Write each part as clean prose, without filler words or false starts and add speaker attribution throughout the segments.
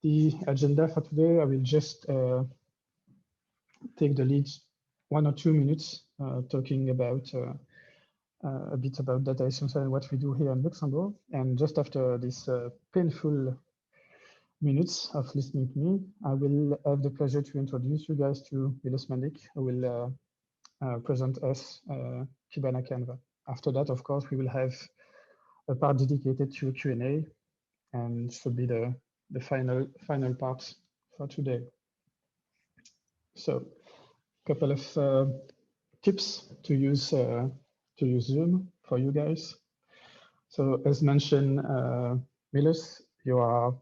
Speaker 1: the agenda for today, I will just take the lead 1 or 2 minutes talking about a bit about data essential and what we do here in Luxembourg. And just after this painful minutes of listening to me, I will have the pleasure to introduce you guys to Milos Mandic, who will present us Kibana Canvas. After that, of course, we will have a part dedicated to Q&A, and should be the final part for today. So, a couple of tips to use Zoom for you guys. So, as mentioned, Milos, you are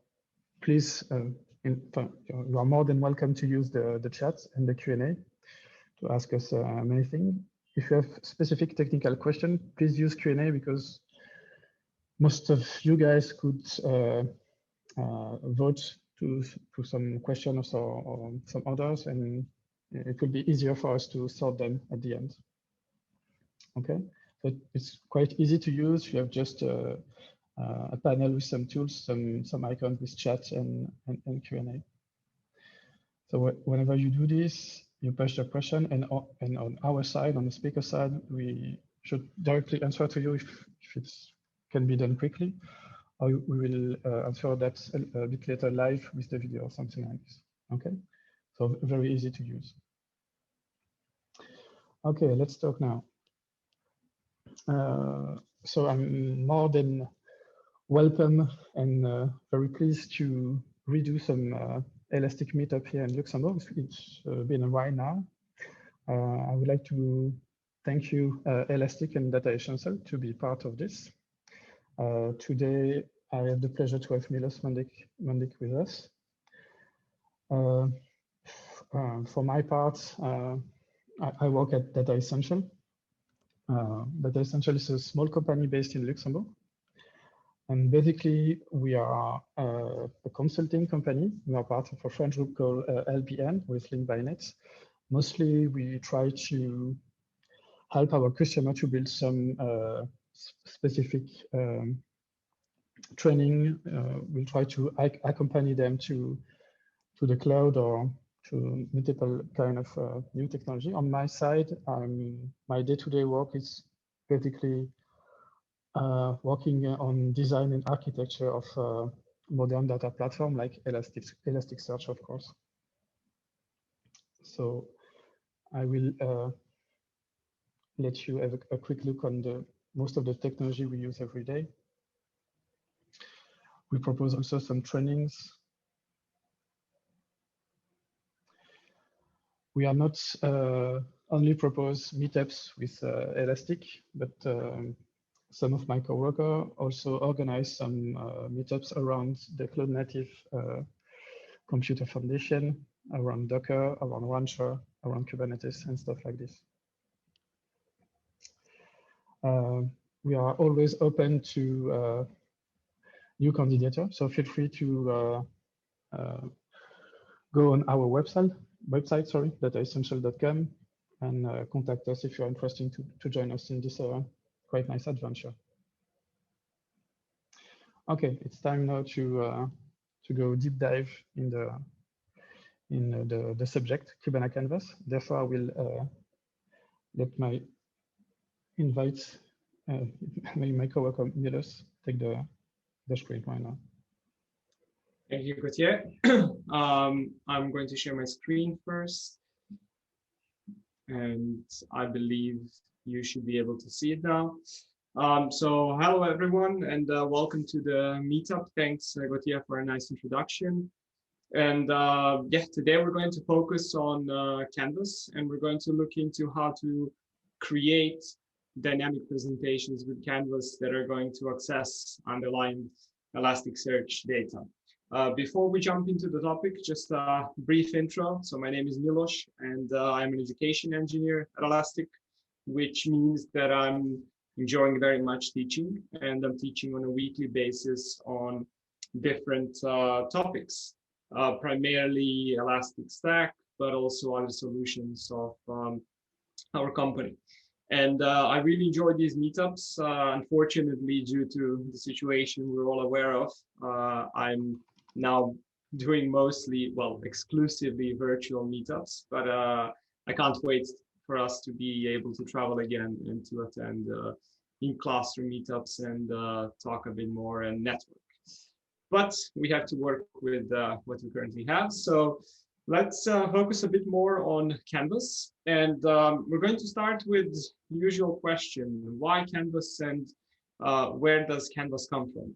Speaker 1: you are more than welcome to use the chat and the Q&A to ask us many things. If you have specific technical question, please use Q&A, because most of you guys could vote to some questions or some others, and it will be easier for us to sort them at the end. Okay, so it's quite easy to use. You have just a panel with some tools, some icons with chat and Q&A. So whenever you do this, you push the question, and on our side, on the speaker side, we should directly answer to you if it can be done quickly, or we will answer that a bit later live with the video or something like this. Okay, so very easy to use. Okay, let's talk now. So I'm more than welcome and very pleased to redo some Elastic meetup here in Luxembourg. It's been a while now. I would like to thank you, Elastic and Data Essential, to be part of this. Today, I have the pleasure to have Milos Mandic with us. For my part, I work at Data Essential. Data Essential is a small company based in Luxembourg. And basically, we are a consulting company. We are part of a French group called LBN, with Link by Net. Mostly, we try to help our customer to build some specific training. We'll try to accompany them to the cloud or to multiple kind of new technology. On my side, my day-to-day work is basically working on design and architecture of modern data platform like Elasticsearch, of course. So I will let you have a quick look on most of the technology we use every day. We propose also some trainings. We are not only propose meetups with Elastic, but some of my coworkers also organize some meetups around the Cloud Native Computer Foundation, around Docker, around Rancher, around Kubernetes, and stuff like this. We are always open to new candidates, so feel free to go on our website, dataessential.com, and contact us if you're interested to join us in this quite nice adventure. Okay, it's time now to go deep dive in the subject, Kibana Canvas. Therefore, I will let my coworker Milos take the screen right now.
Speaker 2: Thank you, Gauthier. I'm going to share my screen first, and I believe you should be able to see it now. So hello everyone, and welcome to the meetup. Thanks, Gauthier, for a nice introduction. And yeah, today we're going to focus on Canvas, and we're going to look into how to create dynamic presentations with Canvas that are going to access underlying Elasticsearch data. Before we jump into the topic, just a brief intro. So my name is Milos, and I'm an education engineer at Elastic, which means that I'm enjoying very much teaching, and I'm teaching on a weekly basis on different topics, primarily Elastic Stack, but also other solutions of our company. And I really enjoy these meetups. Unfortunately, due to the situation we're all aware of, I'm now doing mostly, well, exclusively virtual meetups, but I can't wait for us to be able to travel again and to attend in classroom meetups and talk a bit more and network. But we have to work with what we currently have. So let's focus a bit more on Canvas. And we're going to start with the usual question: why Canvas, and where does Canvas come from?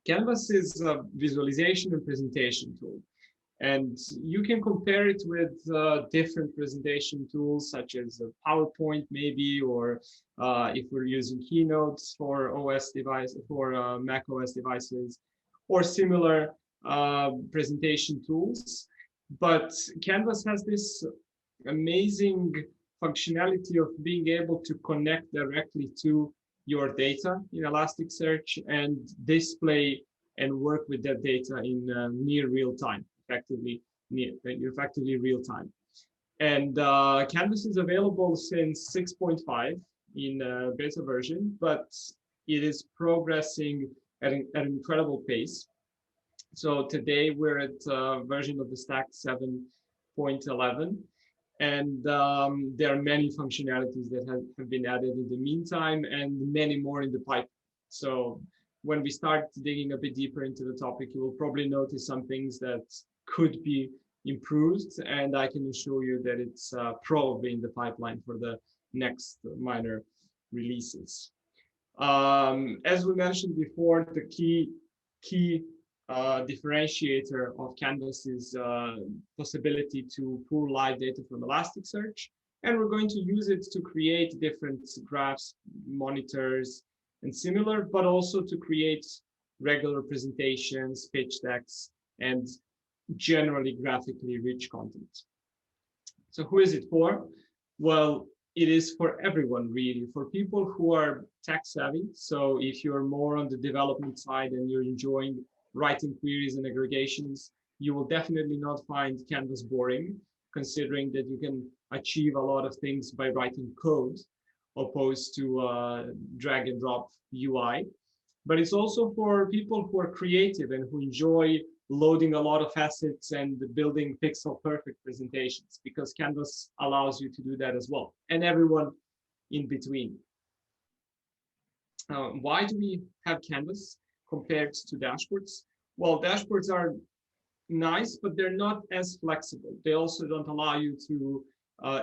Speaker 2: Canvas is a visualization and presentation tool. And you can compare it with different presentation tools, such as PowerPoint, maybe, or if we're using Keynote for OS device, for Mac OS devices, or similar presentation tools. But Canvas has this amazing functionality of being able to connect directly to your data in Elasticsearch and display and work with that data in near real time, effectively real time. And Canvas is available since 6.5 in beta version, but it is progressing at an incredible pace. So today we're at version of the stack 7.11. And there are many functionalities that have been added in the meantime, and many more in the pipe. So when we start digging a bit deeper into the topic, you will probably notice some things that could be improved, and I can assure you that it's probably in the pipeline for the next minor releases. As we mentioned before, the key differentiator of Canvas is possibility to pull live data from Elasticsearch. And we're going to use it to create different graphs, monitors, and similar, but also to create regular presentations, pitch decks, and generally graphically rich content. So who is it for? Well, it is for everyone, really, for people who are tech savvy. So if you're more on the development side and you're enjoying writing queries and aggregations, you will definitely not find Canvas boring, considering that you can achieve a lot of things by writing code, opposed to drag and drop UI. But it's also for people who are creative and who enjoy loading a lot of assets and building pixel perfect presentations, because Canvas allows you to do that as well, and everyone in between. Why do we have Canvas compared to dashboards? Well, dashboards are nice, but they're not as flexible. They also don't allow you to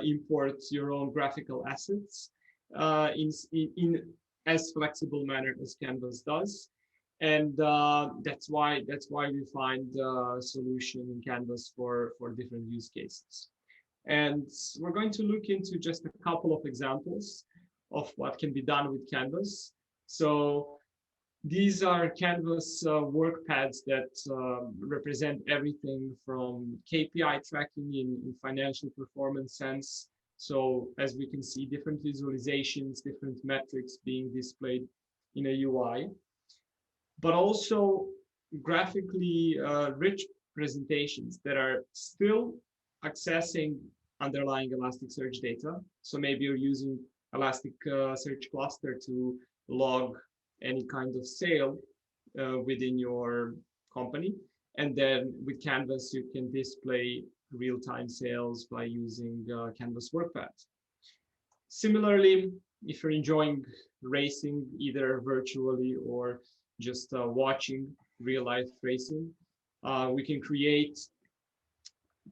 Speaker 2: import your own graphical assets in as flexible manner as Canvas does. And that's why we find a solution in Canvas for different use cases. And we're going to look into just a couple of examples of what can be done with Canvas. So these are Canvas workpads that represent everything from KPI tracking in financial performance sense. So as we can see, different visualizations, different metrics being displayed in a UI, but also graphically rich presentations that are still accessing underlying Elasticsearch data. So maybe you're using Elasticsearch cluster to log any kind of sale within your company. And then with Canvas, you can display real-time sales by using Canvas workpad. Similarly, if you're enjoying racing, either virtually or just watching real-life racing, we can create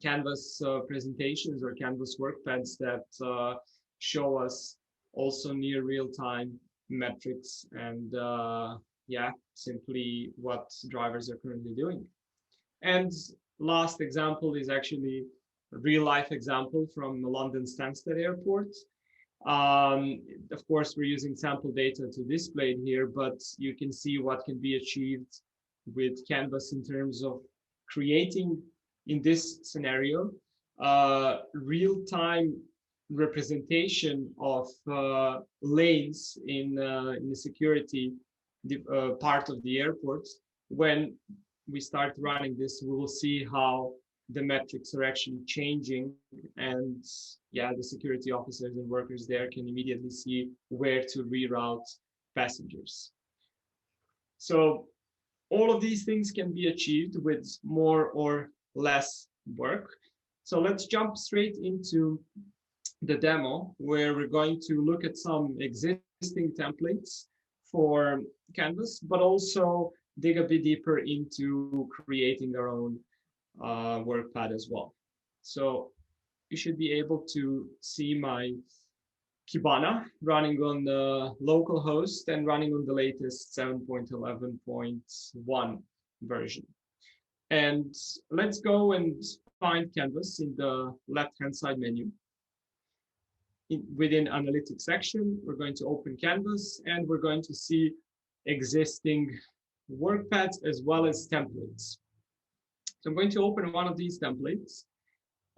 Speaker 2: Canvas presentations or Canvas workpads that show us also near real-time metrics and simply what drivers are currently doing. And last example is actually a real-life example from the London Stansted Airport. Of course, we're using sample data to display it here, but you can see what can be achieved with Canvas in terms of creating, in this scenario, real-time representation of lanes in the security part of the airport. When we start running this, we will see how the metrics are actually changing, and the security officers and workers there can immediately see where to reroute passengers. So all of these things can be achieved with more or less work. So let's jump straight into the demo, where we're going to look at some existing templates for Canvas, but also dig a bit deeper into creating our own workpad as well. So you should be able to see my Kibana running on the local host and running on the latest 7.11.1 version. And let's go and find Canvas in the left-hand side menu. Within analytics section, we're going to open Canvas and we're going to see existing workpads as well as templates. So I'm going to open one of these templates,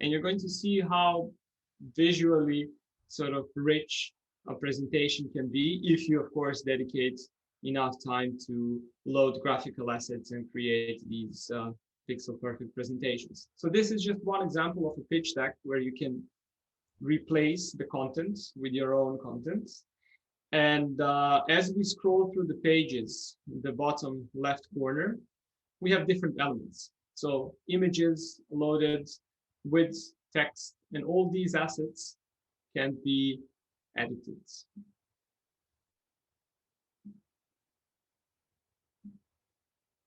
Speaker 2: and you're going to see how visually sort of rich a presentation can be if you, of course, dedicate enough time to load graphical assets and create these pixel perfect presentations. So this is just one example of a pitch deck where you can replace the content with your own content. And as we scroll through the pages, in the bottom left corner, we have different elements. So images loaded with text, and all these assets can be edited.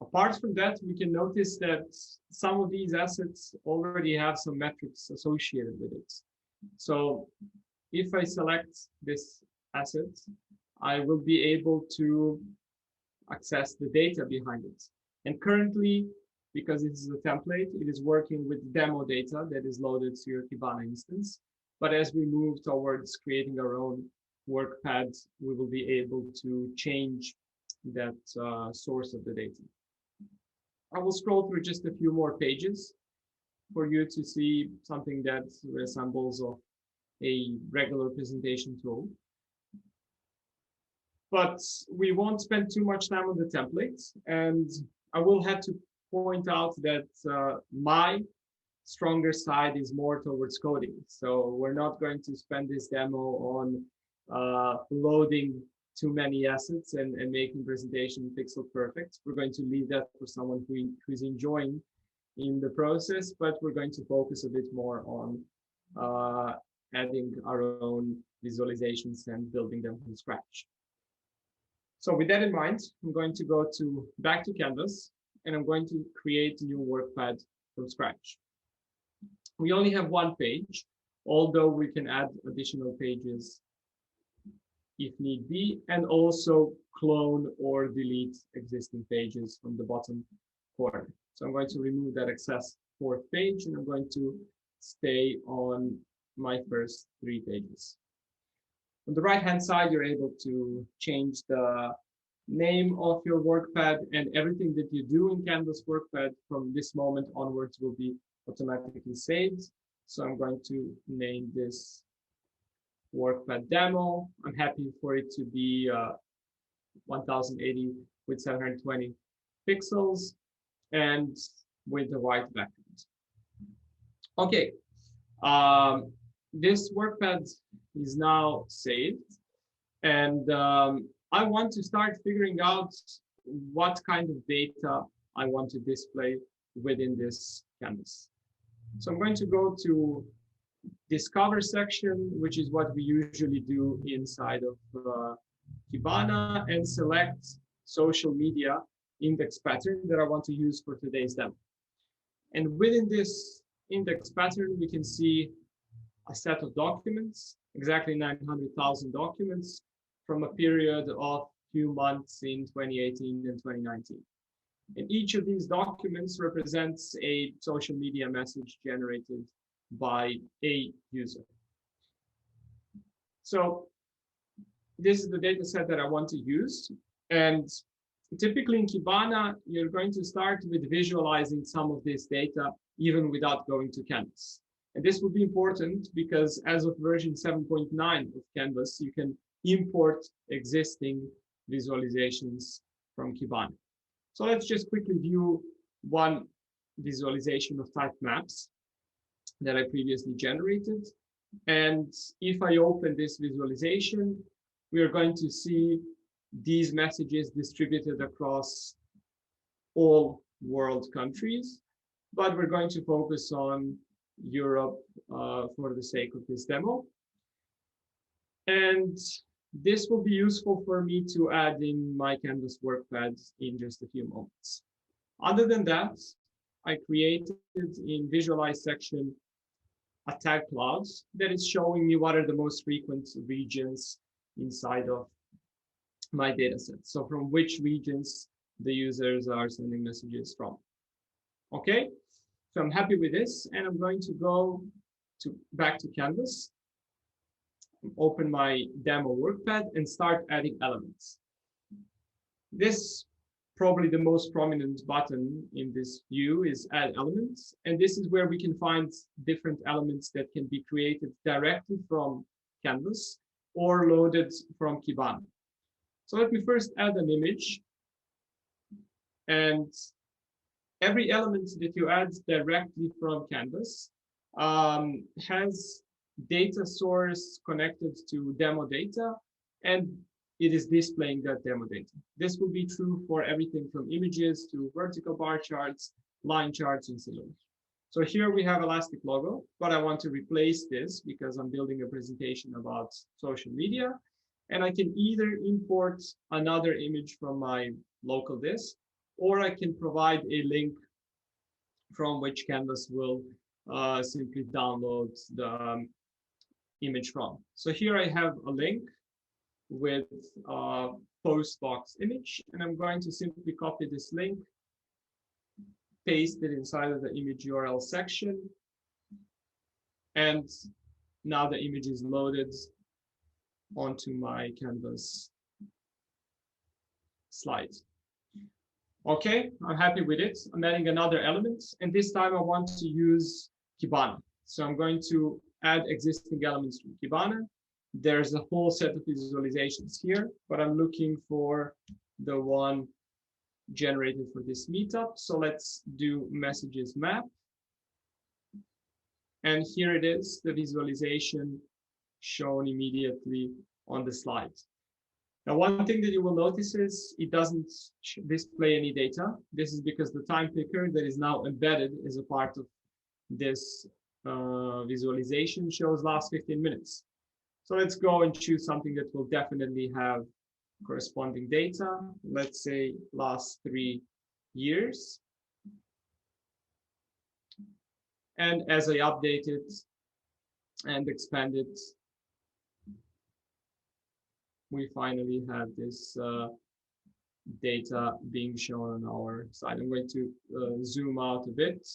Speaker 2: Apart from that, we can notice that some of these assets already have some metrics associated with it. So if I select this asset, I will be able to access the data behind it. And currently, because this is a template, it is working with demo data that is loaded to your Kibana instance. But as we move towards creating our own workpad, we will be able to change that source of the data. I will scroll through just a few more pages for you to see something that resembles of a regular presentation tool. But we won't spend too much time on the templates, and I will have to point out that my stronger side is more towards coding. So we're not going to spend this demo on loading too many assets and making presentation pixel perfect. We're going to leave that for someone who's enjoying in the process, but we're going to focus a bit more on adding our own visualizations and building them from scratch. So with that in mind, I'm going to go back to Canvas, and I'm going to create a new workpad from scratch. We only have one page, although we can add additional pages if need be, and also clone or delete existing pages from the bottom corner. So I'm going to remove that excess fourth page, and I'm going to stay on my first 3 pages. On the right-hand side, you're able to change the name of your workpad, and everything that you do in Canvas workpad from this moment onwards will be automatically saved. So I'm going to name this workpad demo. I'm happy for it to be 1080 with 720 pixels and with the white background. Okay, this workpad is now saved, and I want to start figuring out what kind of data I want to display within this canvas. So I'm going to go to Discover section, which is what we usually do inside of Kibana, and select social media index pattern that I want to use for today's demo. And within this index pattern, we can see a set of documents, exactly 900,000 documents from a period of few months in 2018 and 2019. And each of these documents represents a social media message generated by a user. So this is the data set that I want to use. And typically in Kibana, you're going to start with visualizing some of this data even without going to Canvas. And this will be important because as of version 7.9 of Canvas, you can import existing visualizations from Kibana. So let's just quickly view one visualization of type maps that I previously generated. And if I open this visualization, we are going to see these messages distributed across all world countries, but we're going to focus on Europe for the sake of this demo. And this will be useful for me to add in my Canvas workpad in just a few moments. Other than that, I created in Visualize section a tag cloud that is showing me what are the most frequent regions inside of my dataset. So from which regions the users are sending messages from. Okay, so I'm happy with this, and I'm going to go back to Canvas, open my demo workpad, and start adding elements. This probably the most prominent button in this view is Add Elements, and this is where we can find different elements that can be created directly from Canvas or loaded from Kibana. So let me first add an image, and every element that you add directly from Canvas has data source connected to demo data, and it is displaying that demo data. This will be true for everything from images to vertical bar charts, line charts, and so on. So here we have Elastic logo, but I want to replace this because I'm building a presentation about social media, and I can either import another image from my local disk, or I can provide a link from which Canvas will simply download the image from. So here I have a link with a postbox image, and I'm going to simply copy this link, paste it inside of the image URL section, and now the image is loaded onto my Canvas slide. Okay, I'm happy with it. I'm adding another element, and this time I want to use Kibana. So I'm going to add existing elements from Kibana. There's a whole set of visualizations here, but I'm looking for the one generated for this meetup. So let's do messages map. And here it is, the visualization shown immediately on the slide. Now, one thing that you will notice is it doesn't display any data. This is because the time picker that is now embedded as a part of this visualization shows last 15 minutes. So let's go and choose something that will definitely have corresponding data. Let's say last 3 years. And as I update it and expand it, we finally have this data being shown on our side. I'm going to zoom out a bit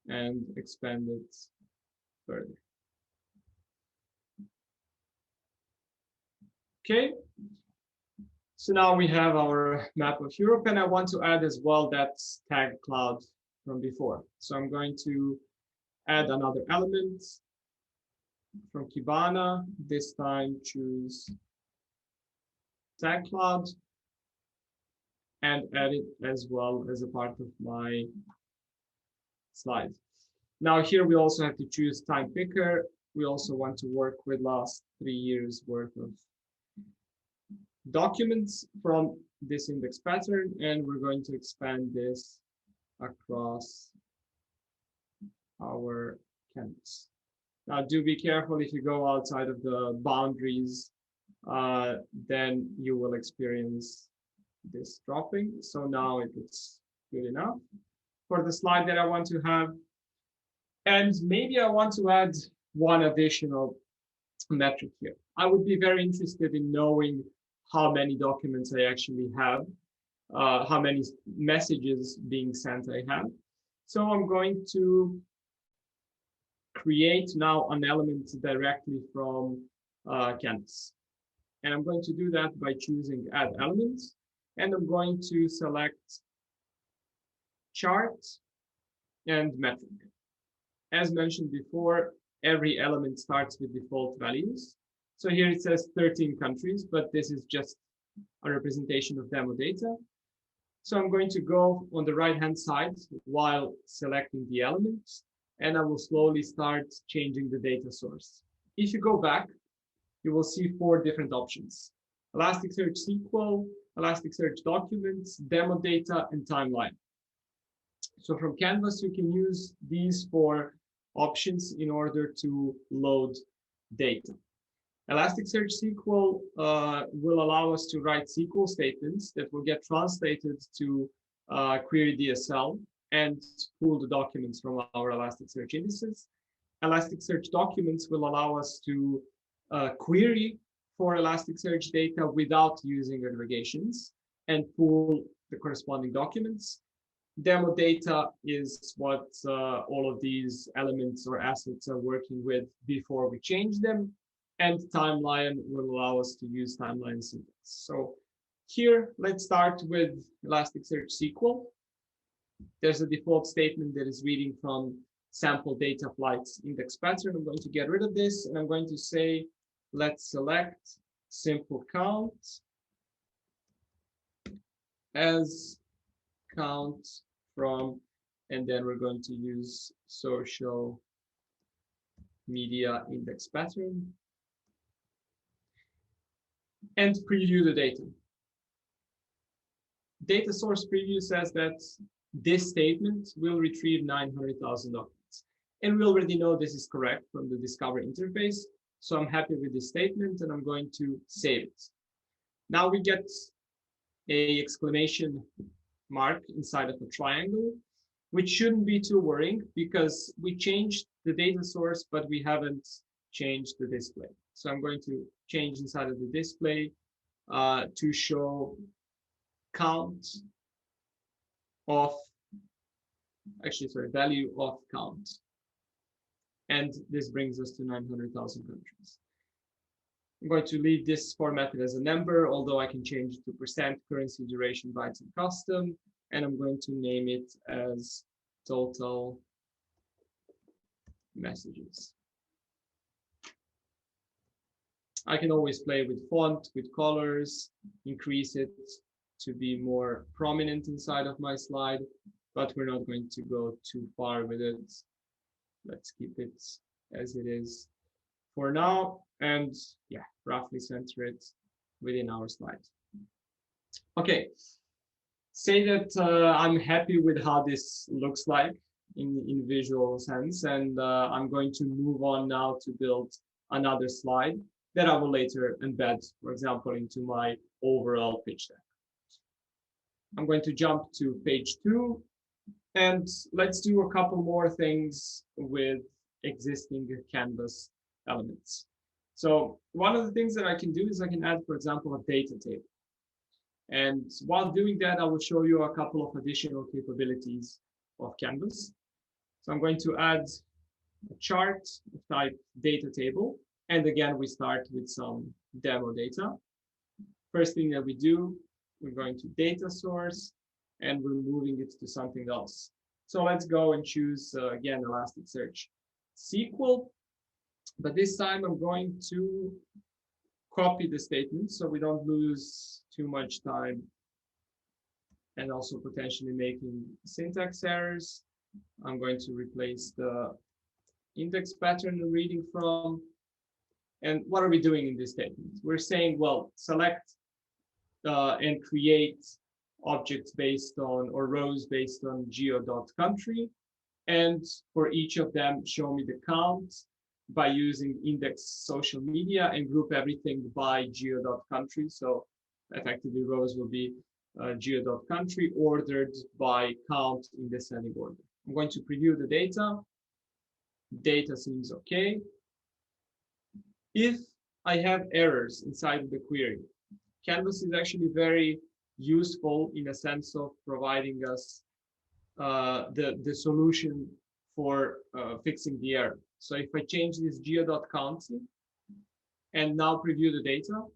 Speaker 2: and expand it further. Okay, so now we have our map of Europe, and I want to add as well that tag cloud from before. So I'm going to add another element from Kibana, this time choose tag cloud, and add it as well as a part of my slide. Now here we also have to choose time picker. We also want to work with last 3 years worth of documents from this index pattern, and we're going to expand this across our canvas. Now do be careful if you go outside of the boundaries, then you will experience this dropping. So now it looks good enough for the slide that I want to have. And maybe I want to add one additional metric here. I would be very interested in knowing how many documents I actually have, how many messages being sent I have. So I'm going to create now an element directly from Canvas. And I'm going to do that by choosing Add Elements. And I'm going to select Chart and Metric. As mentioned before, every element starts with default values. So here it says 13 countries, but this is just a representation of demo data. So I'm going to go on the right-hand side while selecting the elements, and I will slowly start changing the data source. If you go back, you will see 4 different options. Elasticsearch SQL, Elasticsearch documents, demo data, and timeline. So from Canvas, you can use these four options in order to load data. Elasticsearch SQL will allow us to write SQL statements that will get translated to query DSL and pull the documents from our Elasticsearch indices. Elasticsearch documents will allow us to query for Elasticsearch data without using aggregations and pull the corresponding documents. Demo data is what all of these elements or assets are working with before we change them. And timeline will allow us to use timeline syntax. So here, let's start with Elasticsearch SQL. There's a default statement that is reading from sample data flights index pattern. I'm going to get rid of this, and I'm going to say, let's select simple count as count from, and then we're going to use social media index pattern and preview the data. Data source preview says that this statement will retrieve 900,000 documents. And we already know this is correct from the Discover interface. So I'm happy with this statement and I'm going to save it. Now we get a exclamation mark inside of a triangle, which shouldn't be too worrying because we changed the data source, but we haven't changed the display. So I'm going to change inside of the display to show count of, value of count. And this brings us to 900,000 countries. I'm going to leave this formatted as a number, although I can change it to %, currency, duration, bytes, and custom. And I'm going to name it as total messages. I can always play with font, with colors, increase it to be more prominent inside of my slide, but we're not going to go too far with it. Let's keep it as it is for now, and yeah, roughly center it within our slide. Okay, say that I'm happy with how this looks like in visual sense, and I'm going to move on now to build another slide that I will later embed, for example, into my overall pitch deck. I'm going to jump to page 2, and let's do a couple more things with existing Canvas elements. So one of the things that I can do is I can add, for example, a data table. And while doing that, I will show you a couple of additional capabilities of Canvas. So I'm going to add a chart of type data table. And again, we start with some demo data. First thing that we do, we're going to data source and we're moving it to something else. So let's go and choose, again, Elasticsearch SQL. But this time I'm going to copy the statement so we don't lose too much time and also potentially making syntax errors. I'm going to replace the index pattern I'm reading from. And what are we doing in this statement? We're saying, well, select and create objects based on, or rows based on geo.country. And for each of them, show me the count by using index social media and group everything by geo.country. So effectively rows will be geo.country ordered by count in descending order. I'm going to preview the data. Data seems okay. If I have errors inside of the query, Canvas is actually very useful in a sense of providing us the solution for fixing the error. So if I change this geo.county and now preview the data,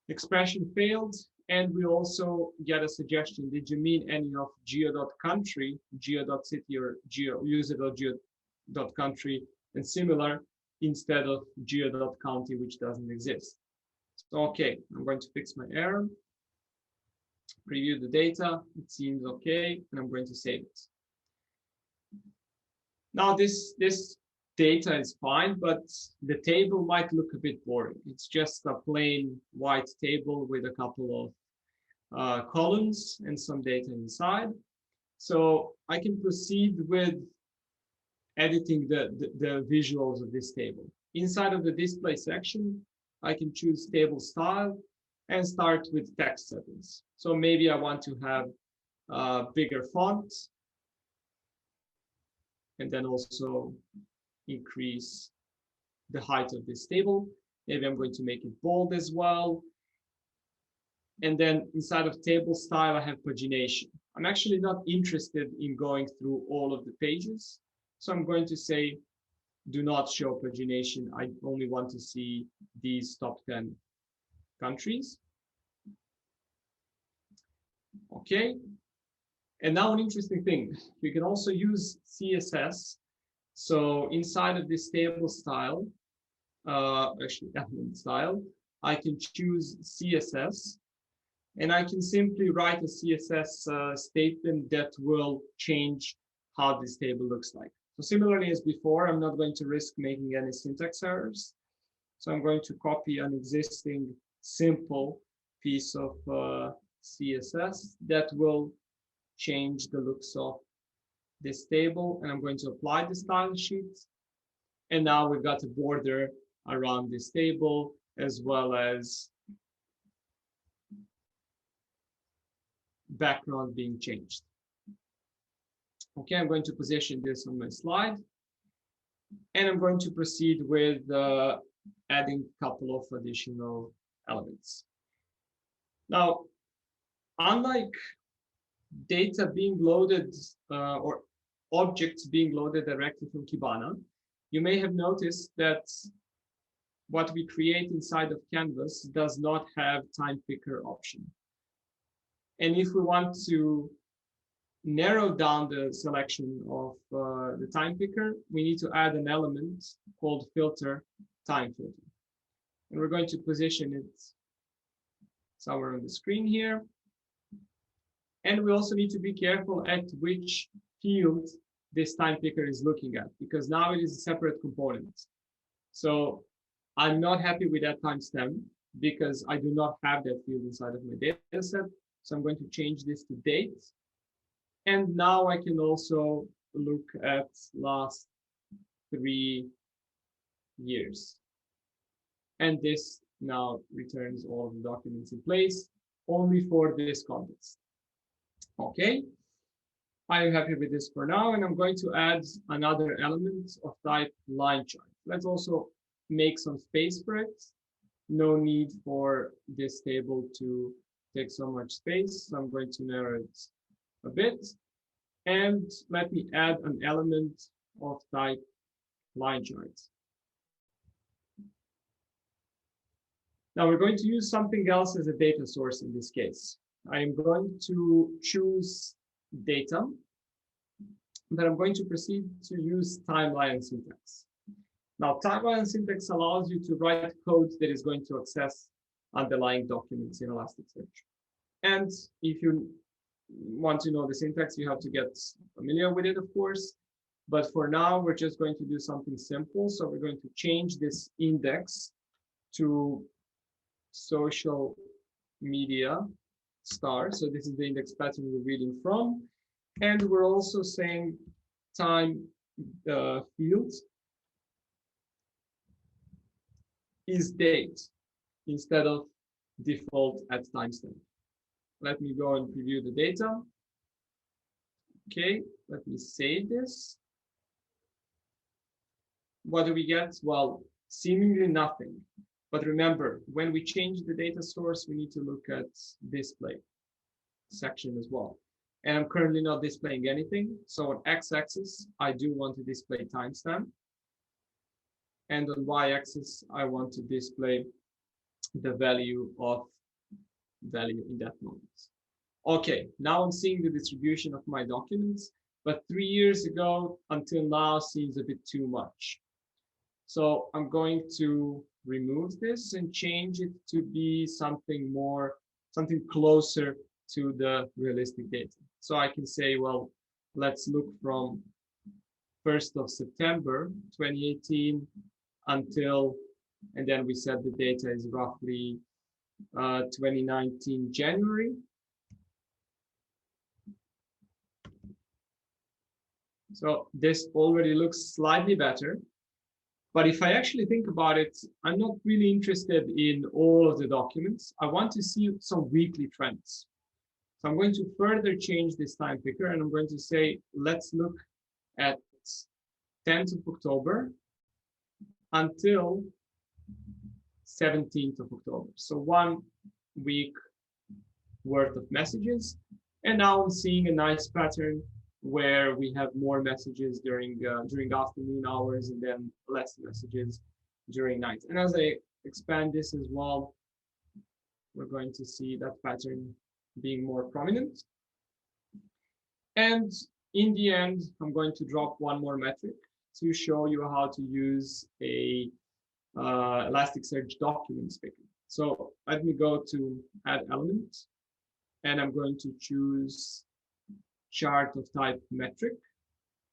Speaker 2: expression failed, and we also get a suggestion. Did you mean any of geo.country, geo.city, or user.geo.country and similar instead of geo.county, which doesn't exist? So, okay, I'm going to fix my error, preview the data, it seems okay, and I'm going to save it. Now this data is fine, but the table might look a bit boring. It's just a plain white table with a couple of columns and some data inside. So I can proceed with editing the visuals of this table. Inside of the display section, I can choose table style and start with text settings. So maybe I want to have a bigger font and then also increase the height of this table. Maybe I'm going to make it bold as well. And then inside of table style, I have pagination. I'm actually not interested in going through all of the pages. So I'm going to say, do not show pagination. I only want to see these top 10 countries. Okay. And now an interesting thing, we can also use CSS. So inside of this table style, actually element style, I can choose CSS. And I can simply write a CSS statement that will change how this table looks like. So similarly as before, I'm not going to risk making any syntax errors. So I'm going to copy an existing simple piece of CSS that will change the looks of this table. And I'm going to apply the style sheet. And now we've got a border around this table, as well as background being changed. Okay, I'm going to position this on my slide. And I'm going to proceed with adding a couple of additional elements. Now, unlike data being loaded or objects being loaded directly from Kibana, you may have noticed that what we create inside of Canvas does not have time picker option. And if we want to narrow down the selection of the time picker, we need to add an element called filter time filter. And we're going to position it somewhere on the screen here. And we also need to be careful at which field this time picker is looking at, because now it is a separate component. So I'm not happy with that timestamp because I do not have that field inside of my data set. So I'm going to change this to date. And now I can also look at last 3 years. And this now returns all the documents in place only for this context. Okay, I'm happy with this for now, and I'm going to add another element of type line chart. Let's also make some space for it. No need for this table to take so much space. So I'm going to narrow it a bit. And let me add an element of type line chart. Now we're going to use something else as a data source in this case. I'm going to choose data, but I'm going to proceed to use timeline syntax. Now, timeline syntax allows you to write code that is going to access underlying documents in Elasticsearch. And if you want to know the syntax, you have to get familiar with it, of course. But for now, we're just going to do something simple. So we're going to change this index to social media star. So this is the index pattern we're reading from. And we're also saying time field is date instead of default at timestamp. Let me go and preview the data. Okay, let me save this. What do we get? Well, seemingly nothing. But remember, when we change the data source, we need to look at display section as well. And I'm currently not displaying anything. So on x-axis, I do want to display timestamp. And on y-axis, I want to display the value in that moment. Okay, now I'm seeing the distribution of my documents, but 3 years ago until now seems a bit too much. So I'm going to remove this and change it to be something closer to the realistic data. So I can say, well, let's look from 1st of September 2018 until, and then we said the data is roughly 2019 January. So this already looks slightly better. But if I actually think about it, I'm not really interested in all of the documents. I want to see some weekly trends. So I'm going to further change this time picker, and I'm going to say, let's look at 10th of October until 17th of October. So 1 week worth of messages. And now I'm seeing a nice pattern where we have more messages during afternoon hours and then less messages during night. And as I expand this as well, we're going to see that pattern being more prominent. And in the end, I'm going to drop one more metric to show you how to use a Elasticsearch documents picker. So let me go to add element, and I'm going to choose chart of type metric.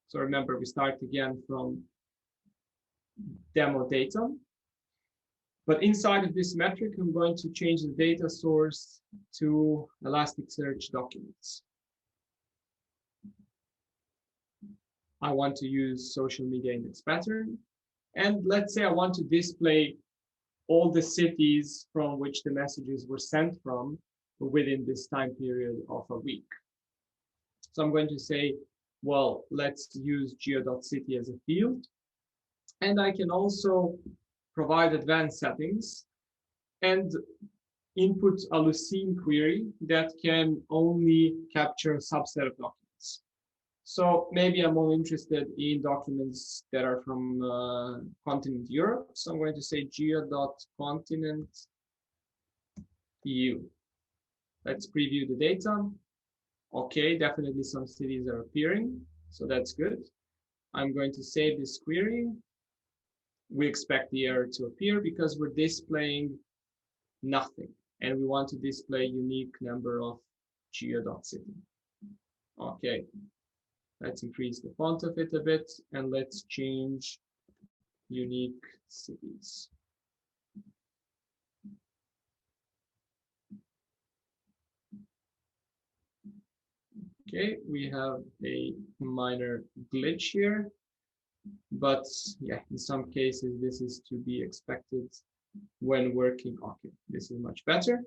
Speaker 2: So remember, we start again from demo data. But inside of this metric, I'm going to change the data source to Elasticsearch documents. I want to use social media index pattern. And let's say I want to display all the cities from which the messages were sent from within this time period of a week. So I'm going to say, well, let's use geo.city as a field. And I can also provide advanced settings and input a Lucene query that can only capture a subset of documents. So maybe I'm more interested in documents that are from continent Europe. So I'm going to say geo.continent EU. Let's preview the data. Okay, definitely some cities are appearing, so that's good. I'm going to save this query. We expect the error to appear because we're displaying nothing, and we want to display unique number of geo.city. Okay, let's increase the font of it a bit, and let's change unique cities. Okay, we have a minor glitch here, but yeah, in some cases, this is to be expected when working. Okay, this is much better.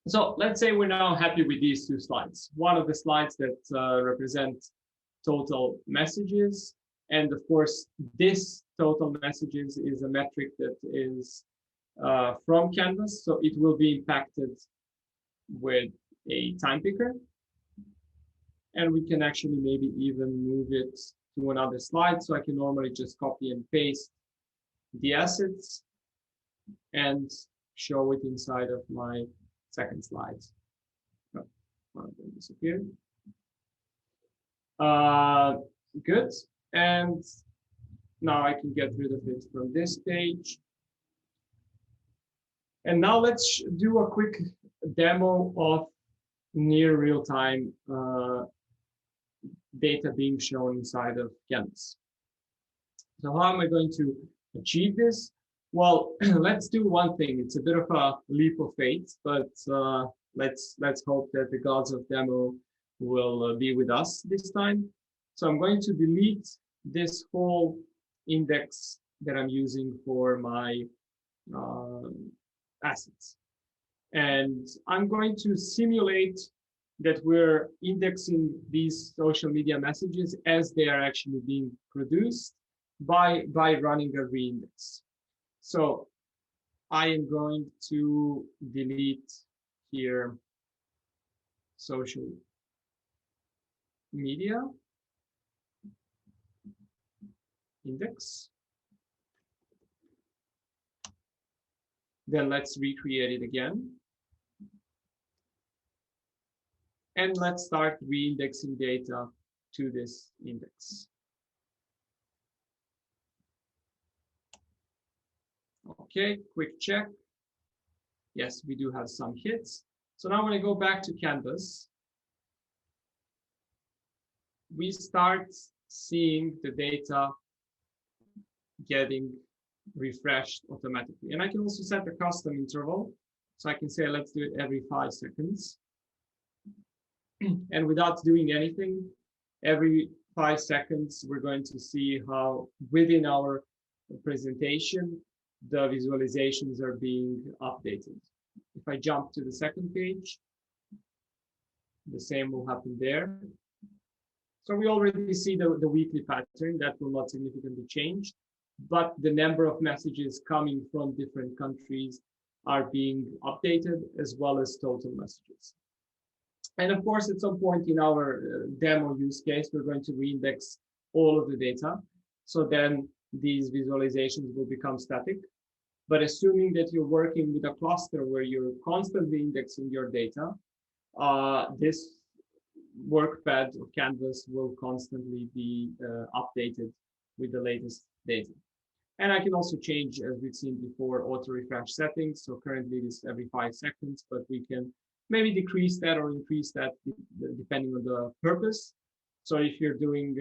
Speaker 2: So let's say we're now happy with these two slides. One of the slides that represent total messages. And of course, this total messages is a metric that is from Canvas. So it will be impacted with a time picker. And we can actually maybe even move it to another slide. So I can normally just copy and paste the assets and show it inside of my second slide. Oh, one of them disappeared. Good. And now I can get rid of it from this page. And now let's do a quick demo of near real-time data being shown inside of Canvas. So how am I going to achieve this? Well, let's do one thing. It's a bit of a leap of faith, but let's hope that the gods of demo will be with us this time. So I'm going to delete this whole index that I'm using for my assets. And I'm going to simulate that we're indexing these social media messages as they are actually being produced by running a reindex. So I am going to delete here social media index. Then let's recreate it again. And let's start reindexing data to this index. Okay, quick check. Yes, we do have some hits. So now when I go back to Canvas, we start seeing the data getting refreshed automatically. And I can also set a custom interval. So I can say, let's do it every 5 seconds. And without doing anything, every 5 seconds, we're going to see how within our presentation, the visualizations are being updated. If I jump to the second page, the same will happen there. So we already see the weekly pattern that will not significantly change, but the number of messages coming from different countries are being updated, as well as total messages. And of course, at some point in our demo use case, we're going to reindex all of the data. So then these visualizations will become static. But assuming that you're working with a cluster where you're constantly indexing your data, this workpad or canvas will constantly be updated with the latest data. And I can also change, as we've seen before, auto refresh settings. So currently this is every 5 seconds, but we can maybe decrease that or increase that depending on the purpose. So if you're doing,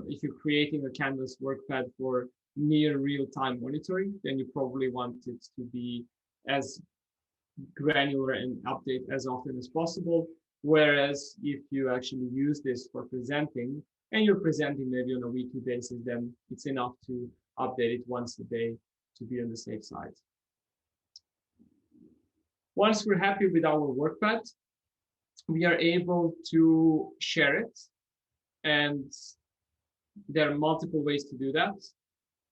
Speaker 2: if you're creating a canvas workpad for near real-time monitoring, then you probably want it to be as granular and update as often as possible. Whereas if you actually use this for presenting, and you're presenting maybe on a weekly basis, then it's enough to update it once a day to be on the safe side. Once we're happy with our workpad, we are able to share it. And there are multiple ways to do that.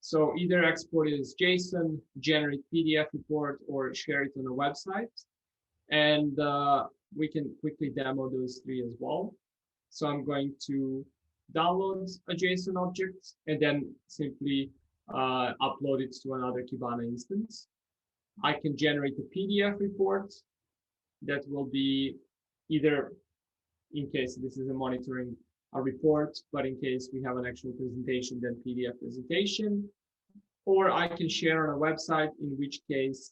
Speaker 2: So either export it as JSON, generate PDF report, or share it on a website. And we can quickly demo those 3 as well. So I'm going to download a JSON object and then simply upload it to another Kibana instance. I can generate a PDF report that will be either, in case this is a monitoring a report, but in case we have an actual presentation, then PDF presentation. Or I can share on a website, in which case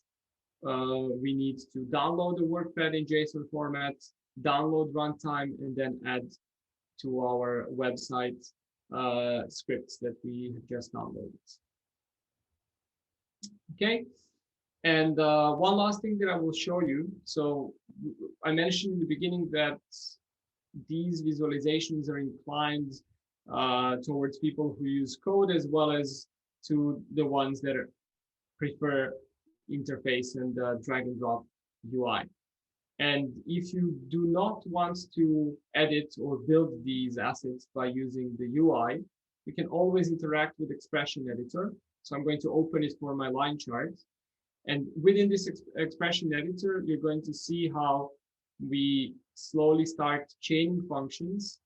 Speaker 2: we need to download the workpad in JSON format, download runtime, and then add to our website scripts that we have just downloaded. Okay, and one last thing that I will show you. So I mentioned in the beginning that these visualizations are inclined towards people who use code, as well as to the ones that prefer interface and drag and drop UI. And if you do not want to edit or build these assets by using the UI, you can always interact with Expression Editor. So I'm going to open it for my line chart. And within this Expression Editor, you're going to see how we slowly start chaining functions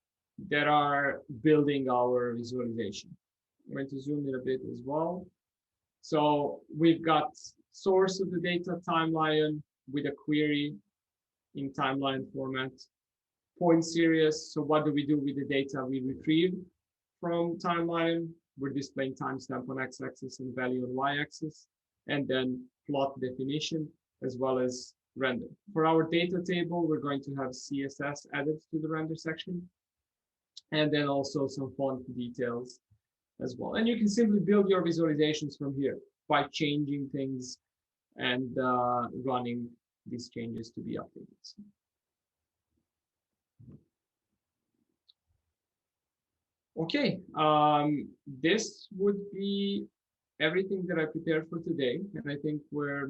Speaker 2: that are building our visualization. I'm going to zoom in a bit as well. So we've got source of the data timeline with a query in timeline format. Point series, so what do we do with the data we retrieve from timeline? We're displaying timestamp on x-axis and value on y-axis, and then plot definition as well as render. For our data table, we're going to have CSS added to the render section, and then also some font details as well. And you can simply build your visualizations from here by changing things and running these changes to be updated. Okay, this would be everything that I prepared for today, and I think we're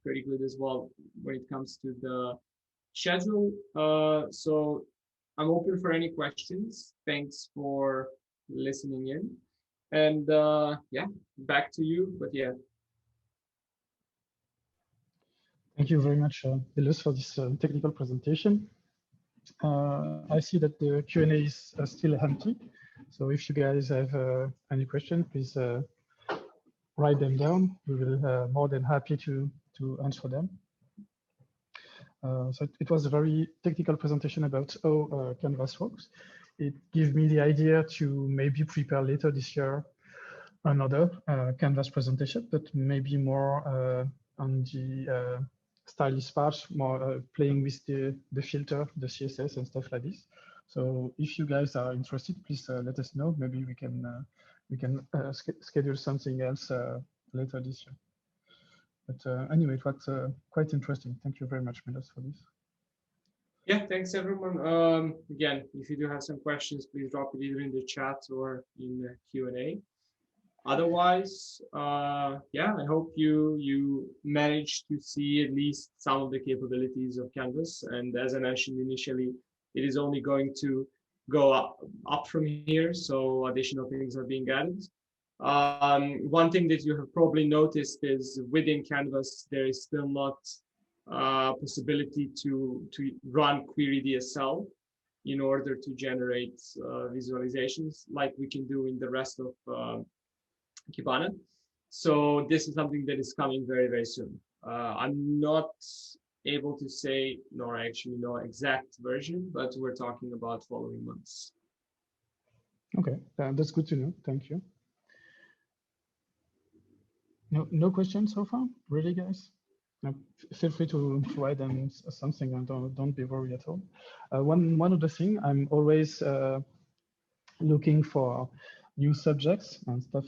Speaker 2: pretty good as well when it comes to the schedule. So I'm open for any questions. Thanks for listening in, and back to you. But
Speaker 1: Thank you very much, Milos, for this technical presentation. I see that the Q&A is still empty. So if you guys have any questions, please write them down. We will be more than happy to answer them. So it was a very technical presentation about how Canvas works. It gave me the idea to maybe prepare later this year another Canvas presentation, but maybe more on the stylish part, more playing with the filter, the CSS and stuff like this. So if you guys are interested, please let us know. Maybe we can schedule something else later this year. But anyway, it was quite interesting. Thank you very much, Milos, for this.
Speaker 2: Yeah, thanks everyone. Again, if you do have some questions, please drop it either in the chat or in the Q&A. Otherwise, yeah, I hope you managed to see at least some of the capabilities of Canvas. And as I mentioned initially, it is only going to go up from here. So additional things are being added. One thing that you have probably noticed is within Canvas, there is still not possibility to run query DSL in order to generate visualizations like we can do in the rest of Kibana. So this is something that is coming very, very soon. I'm not able to say, nor actually no exact version, but we're talking about following months.
Speaker 1: Okay, that's good to know. Thank you. No questions so far, really, guys? No, feel free to write them something, and don't be worried at all. One other thing, I'm always looking for new subjects and stuff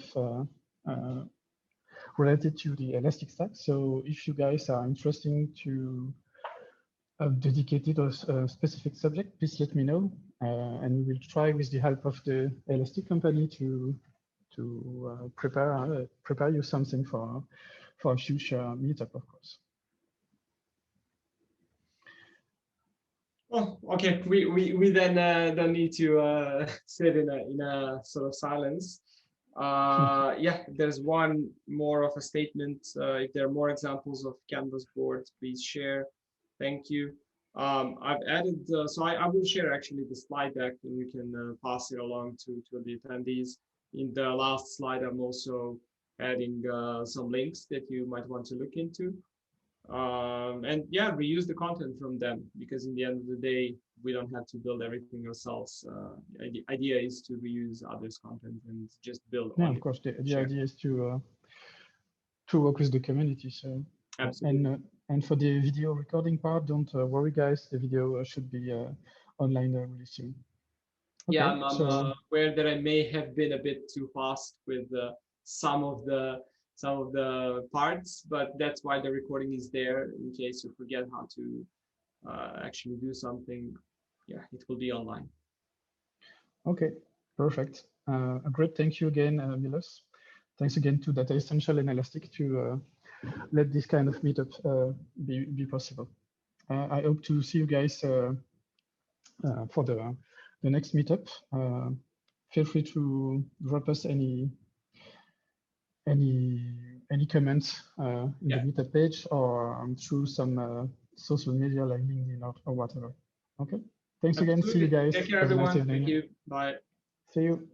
Speaker 1: related to the Elastic Stack. So if you guys are interested to dedicated or a specific subject, please let me know, and we will try with the help of the Elastic company to prepare you something for a future meetup, of course.
Speaker 2: Oh, okay. We then don't need to sit in a sort of silence. Yeah, there's one more of a statement. If there are more examples of Canvas boards, please share. Thank you. I've added, so I will share actually the slide deck, and we can pass it along to the attendees. In the last slide, I'm also adding some links that you might want to look into. And yeah, reuse the content from them, because in the end of the day, we don't have to build everything ourselves. The idea is to reuse others' content and just build.
Speaker 1: Yeah, of course. The idea is to work with the community. So
Speaker 2: absolutely.
Speaker 1: And for the video recording part, don't worry, guys. The video should be online really soon.
Speaker 2: Okay, yeah, I'm aware that I may have been a bit too fast with some of the parts, but that's why the recording is there in case you forget how to actually do something. Yeah, it will be online.
Speaker 1: Okay, perfect. A great thank you again, Milos. Thanks again to Data Essential and Elastic to let this kind of meetup be possible. I hope to see you guys for the next meetup. Feel free to drop us any comments in the meetup page or through some social media like LinkedIn or whatever. Okay. Thanks again. See you guys.
Speaker 2: Take care, everyone. Thank you. Bye.
Speaker 1: See you.